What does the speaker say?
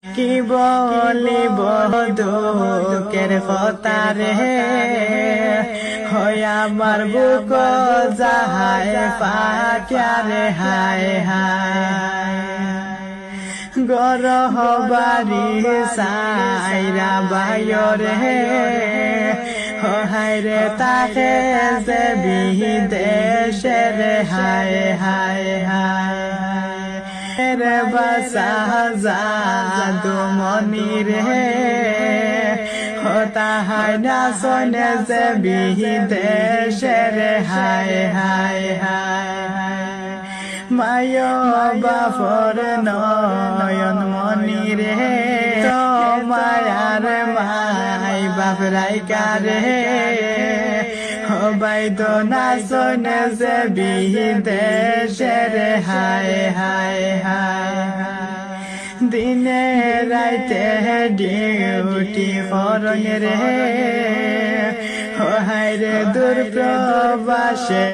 কি বলিব দুঃখের কথা রে, হয় আমার বুক যাহায় পাটিয়া রে, হায় হায় গরহ বাড়ি সাইরা বাইরে, হায় রে তাকে যে বিদেশে রে, হায় হায় হায় রে বাসা জাদু মনি রে, তাহাই না শোনে যে বিদেশে রে, হায় হায় হায় মায়ো বাপর নয়ন মনি রে, তো মায়ার মাই বাপ রাইকা রে, বাইদ না শোনে যে বিদেশে রে, হায় হায় হায় দিনে রাইতে ডিউটি করং রে, হায় রে দূর প্রবাসে।